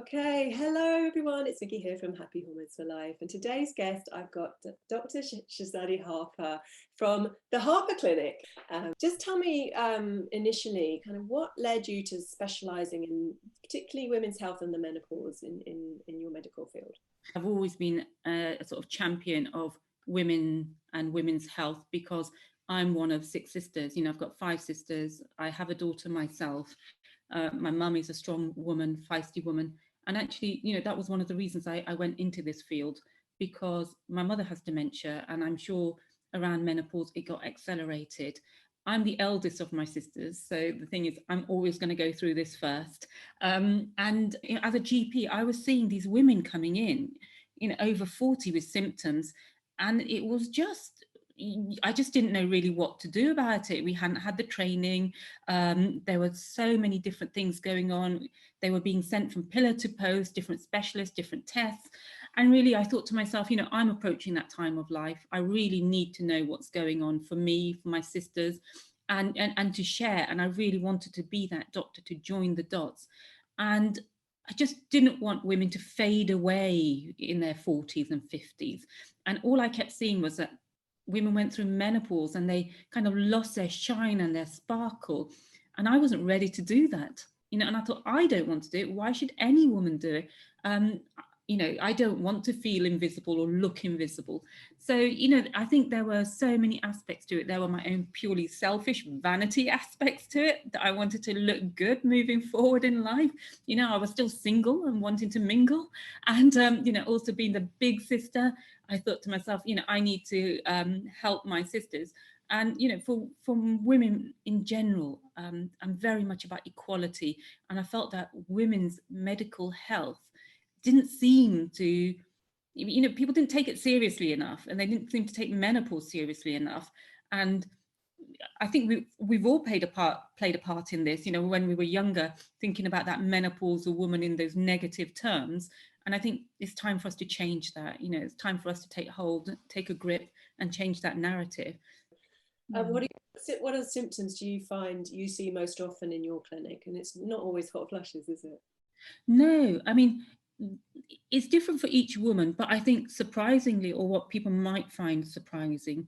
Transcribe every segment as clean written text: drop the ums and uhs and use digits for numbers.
Okay, hello everyone, it's Vicky here from Happy Hormones for Life, and today's guest I've got Dr Shahzadi Harper from the Harper Clinic. Just tell me initially kind of what led you to specialising in particularly women's health and the menopause in your medical field. I've always been a sort of champion of women and women's health because I'm one of 6 sisters. I've got 5 sisters. I have a daughter myself. My mum is a strong woman, feisty woman. And actually, that was one of the reasons I went into this field, because my mother has dementia, and I'm sure around menopause it got accelerated. I'm the eldest of my sisters, so the thing is, I'm always going to go through this first. And as a GP, I was seeing these women coming in, over 40 with symptoms, and it was I just didn't know really what to do about it. We hadn't had the training. There were so many different things going on. They were being sent from pillar to post, different specialists, different tests. And really, I thought to myself, I'm approaching that time of life. I really need to know what's going on for me, for my sisters, and to share. And I really wanted to be that doctor to join the dots. And I just didn't want women to fade away in their 40s and 50s. And all I kept seeing was that women went through menopause and they kind of lost their shine and their sparkle. And I wasn't ready to do that, and I thought, I don't want to do it. Why should any woman do it? I don't want to feel invisible or look invisible. So, I think there were so many aspects to it. There were my own purely selfish vanity aspects to it, that I wanted to look good moving forward in life. I was still single and wanting to mingle. And, also being the big sister, I thought to myself, I need to help my sisters. And, for women in general, I'm very much about equality. And I felt that women's medical health didn't seem to, people didn't take it seriously enough, and they didn't seem to take menopause seriously enough. And I think we've all played a part in this, when we were younger, thinking about that menopausal woman in those negative terms. And I think it's time for us to change that. It's time for us to take hold, take a grip, and change that narrative. What are the symptoms do you find you see most often in your clinic? And it's not always hot flushes, is it? No, I mean, it's different for each woman, but I think surprisingly, or what people might find surprising,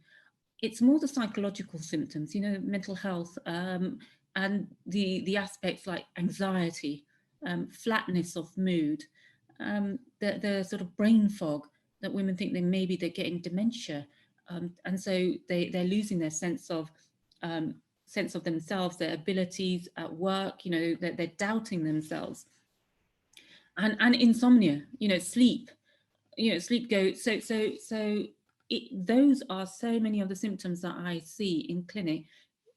it's more the psychological symptoms, mental health, and the aspects like anxiety, flatness of mood, the sort of brain fog that women think they're getting dementia, and so they're losing their sense of themselves, their abilities at work. They're doubting themselves, and insomnia. Sleep. Sleep goes. Those are so many of the symptoms that I see in clinic,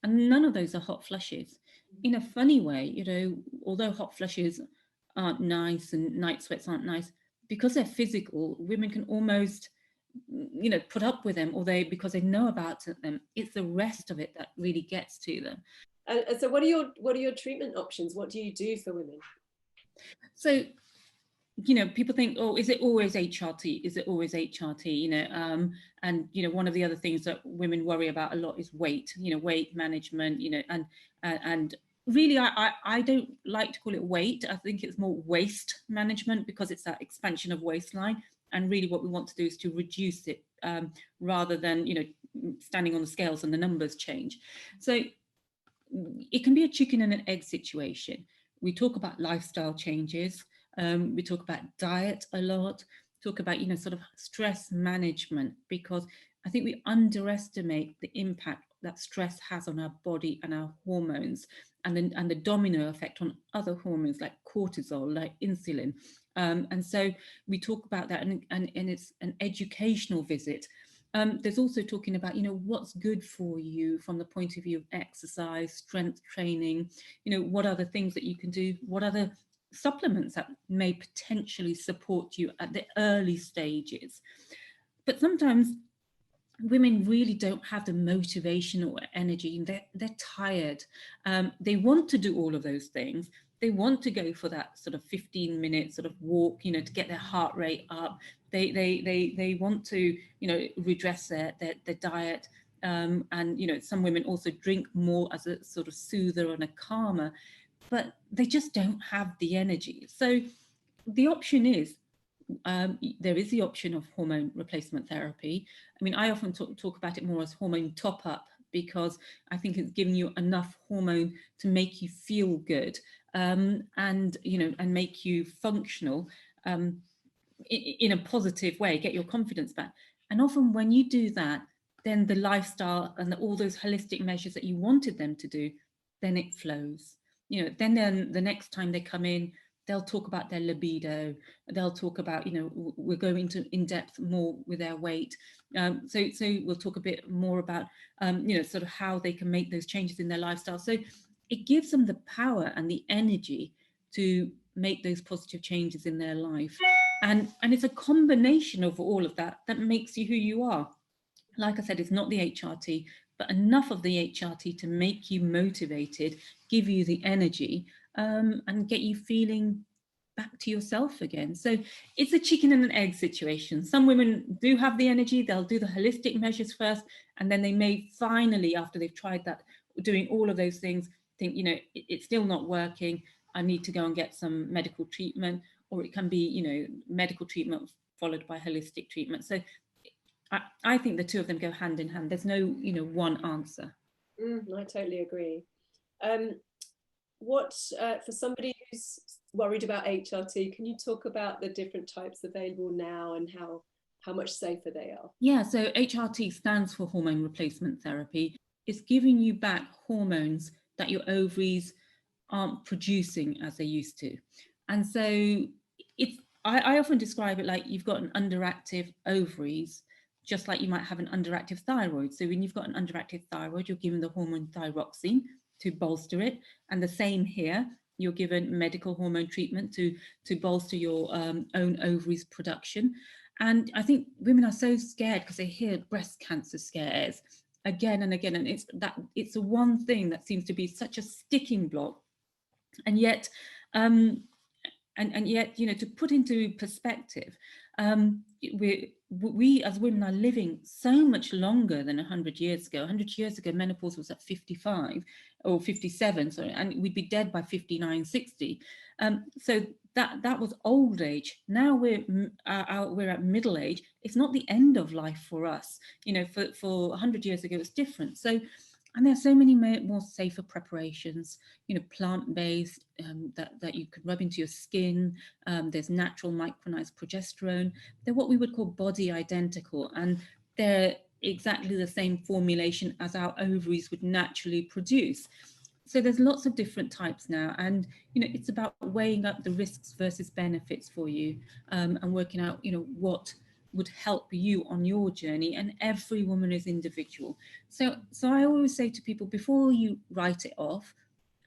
and none of those are hot flushes. In a funny way, although hot flushes aren't nice and night sweats aren't nice, because they're physical, women can almost, put up with them, or because they know about them. It's the rest of it that really gets to them. And so, what are your treatment options? What do you do for women? So, people think, oh, is it always HRT? Is it always HRT? And one of the other things that women worry about a lot is weight. Weight management. And really, I don't like to call it weight. I think it's more waist management, because it's that expansion of waistline. And really, what we want to do is to reduce it, rather than standing on the scales and the numbers change. So it can be a chicken and an egg situation. We talk about lifestyle changes. We talk about diet a lot, talk about, sort of stress management, because I think we underestimate the impact that stress has on our body and our hormones, and the domino effect on other hormones like cortisol, like insulin. And so we talk about that, and it's an educational visit. There's also talking about, what's good for you from the point of view of exercise, strength training, what are the things that you can do, what are the supplements that may potentially support you at the early stages. But sometimes women really don't have the motivation or energy. They're tired. They want to do all of those things. They want to go for that sort of 15-minute sort of walk, to get their heart rate up. They want to, redress their diet. And, some women also drink more as a sort of soother and a calmer, but they just don't have the energy. So the option is, there is the option of hormone replacement therapy. I mean, I often talk about it more as hormone top up, because I think it's giving you enough hormone to make you feel good, and and make you functional in a positive way, get your confidence back. And often when you do that, then the lifestyle and all those holistic measures that you wanted them to do, then it flows. Then the next time they come in, they'll talk about their libido, they'll talk about, we're going into in depth more with their weight. So we'll talk a bit more about, sort of how they can make those changes in their lifestyle. So it gives them the power and the energy to make those positive changes in their life. And it's a combination of all of that that makes you who you are. Like I said, it's not the HRT, but enough of the HRT to make you motivated, give you the energy, and get you feeling back to yourself again. So it's a chicken and an egg situation. Some women do have the energy, they'll do the holistic measures first, and then they may finally, after they've tried that, doing all of those things, think, it's still not working, I need to go and get some medical treatment. Or it can be, medical treatment followed by holistic treatment. So I think the two of them go hand in hand. There's no, one answer. I totally agree. For somebody who's worried about HRT, can you talk about the different types available now and how much safer they are? Yeah, so HRT stands for hormone replacement therapy. It's giving you back hormones that your ovaries aren't producing as they used to. And so I often describe it like you've got an underactive ovaries, just like you might have an underactive thyroid. So when you've got an underactive thyroid, you're given the hormone thyroxine to bolster it. And the same here, you're given medical hormone treatment to bolster your own ovaries production. And I think women are so scared because they hear breast cancer scares again and again. And it's the one thing that seems to be such a sticking block. And yet, to put into perspective, we as women are living so much longer than 100 years ago. 100 years ago, menopause was at 55 or 57, sorry, and we'd be dead by 59, 60. So that was old age. Now we're at middle age. It's not the end of life for us. For 100 years ago, it's different. So, and there are so many more safer preparations, plant-based, that you could rub into your skin. There's natural micronized progesterone. They're what we would call body identical, and they're exactly the same formulation as our ovaries would naturally produce. So there's lots of different types now, and it's about weighing up the risks versus benefits for you, and working out what would help you on your journey. And every woman is individual. So I always say to people, before you write it off,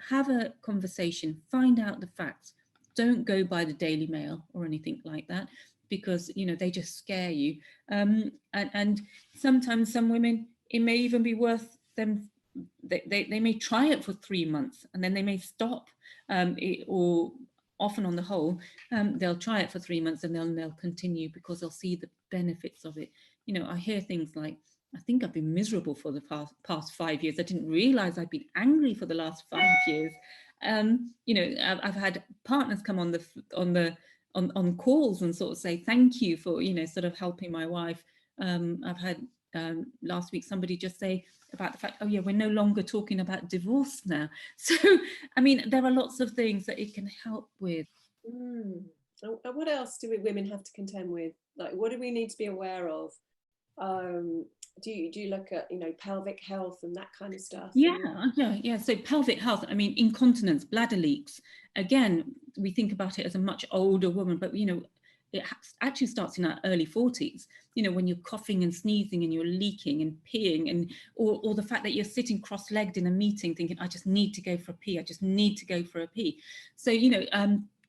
have a conversation, find out the facts. Don't go by the Daily Mail or anything like that, because they just scare you. And sometimes some women, it may even be worth them. They may try it for 3 months and then they may stop, or often on the whole, they'll try it for 3 months and they'll continue because they'll see the benefits of it. I hear things like, I think I've been miserable for the past 5 years. I didn't realize I'd been angry for the last 5 years. I've had partners come on calls and sort of say thank you for sort of helping my wife. I've had last week somebody just say about the fact, oh yeah, we're no longer talking about divorce now. So I mean, there are lots of things that it can help with. What else do women have to contend with? Like, what do we need to be aware of? Do you look at pelvic health and that kind of stuff? Yeah. So pelvic health, I mean, incontinence, bladder leaks, again, we think about it as a much older woman, but it actually starts in our early 40s, when you're coughing and sneezing and you're leaking and peeing, and or the fact that you're sitting cross-legged in a meeting thinking, I just need to go for a pee, I just need to go for a pee. So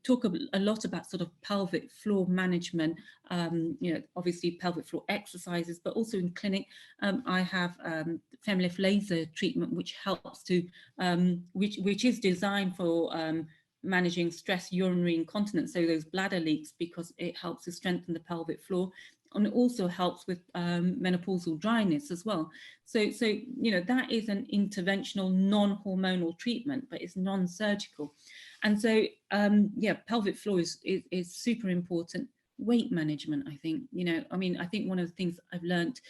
talk a lot about sort of pelvic floor management, obviously pelvic floor exercises, but also in clinic I have Femlift laser treatment, which helps to which is designed for managing stress urinary incontinence, so those bladder leaks, because it helps to strengthen the pelvic floor, and it also helps with menopausal dryness as well. So that is an interventional non-hormonal treatment, but it's non-surgical. And so, yeah, pelvic floor is super important. Weight management, I think, I mean, I think one of the things I've learned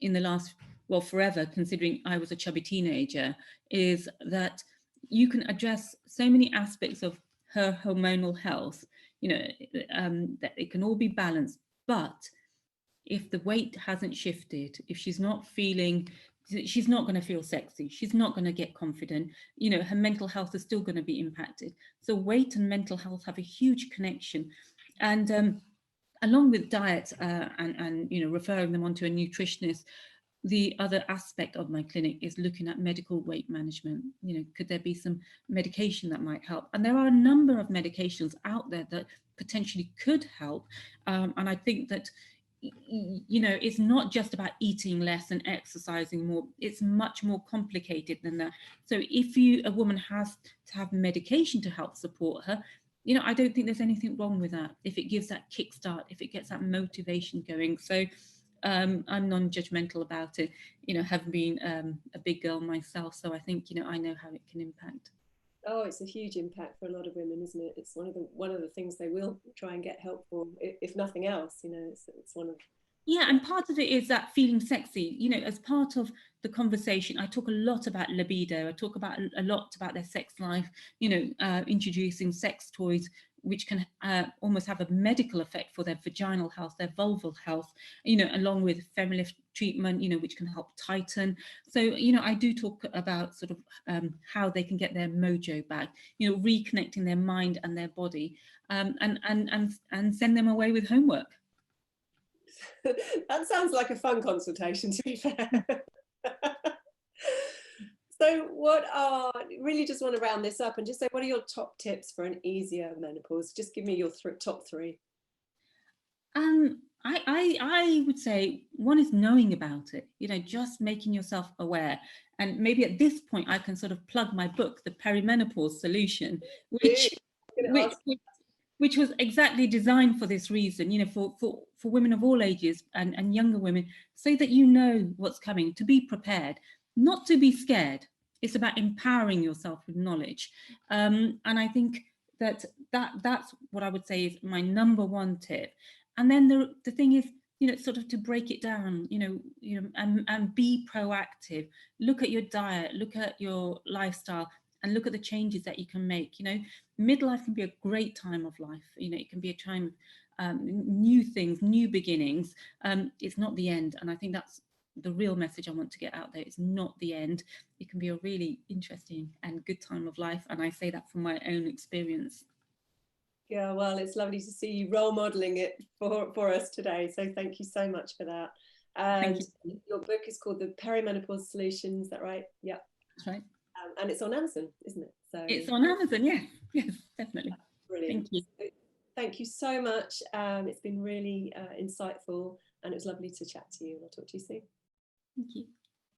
in the last, well, forever, considering I was a chubby teenager, is that you can address so many aspects of her hormonal health, that it can all be balanced. But if the weight hasn't shifted, if she's not feeling, she's not going to feel sexy, she's not going to get confident, her mental health is still going to be impacted. So weight and mental health have a huge connection. And along with diet, and referring them onto a nutritionist, the other aspect of my clinic is looking at medical weight management. Could there be some medication that might help? And there are a number of medications out there that potentially could help. And I think that, it's not just about eating less and exercising more. It's much more complicated than that. So if a woman has to have medication to help support her, I don't think there's anything wrong with that. If it gives that kickstart, if it gets that motivation going. So I'm non-judgmental about it, having been a big girl myself. So I think, I know how it can impact. Oh, it's a huge impact for a lot of women, isn't it? It's one of the things they will try and get help for, if nothing else. It's one of. Yeah, and part of it is that feeling sexy. As part of the conversation, I talk a lot about libido. I talk about a lot about their sex life. Introducing sex toys, which can almost have a medical effect for their vaginal health, their vulval health. Along with Femilift treatment, which can help tighten. So, I do talk about sort of how they can get their mojo back. Reconnecting their mind and their body, and send them away with homework. That sounds like a fun consultation, to be fair. So really just want to round this up and just say, what are your top tips for an easier menopause? Just give me your top three. I would say one is knowing about it, just making yourself aware. And maybe at this point I can sort of plug my book, The Perimenopause Solution, which was exactly designed for this reason, for women of all ages and younger women, so that you know what's coming, to be prepared, not to be scared. It's about empowering yourself with knowledge. And I think that's what I would say is my number one tip. And then the thing is, sort of to break it down, and be proactive. Look at your diet, look at your lifestyle, and look at the changes that you can make. Midlife can be a great time of life. It can be a time of new things, new beginnings. It's not the end. And I think that's the real message I want to get out there. It's not the end. It can be a really interesting and good time of life. And I say that from my own experience. Yeah, well, it's lovely to see you role modeling it for us today. So thank you so much for that. And your book is called The Perimenopause Solution. Is that right? Yeah. That's right. And it's on Amazon, isn't it? So it's on Amazon, yes, definitely. Brilliant. Thank you. So, thank you so much. It's been really insightful, and it was lovely to chat to you. I'll talk to you soon. Thank you.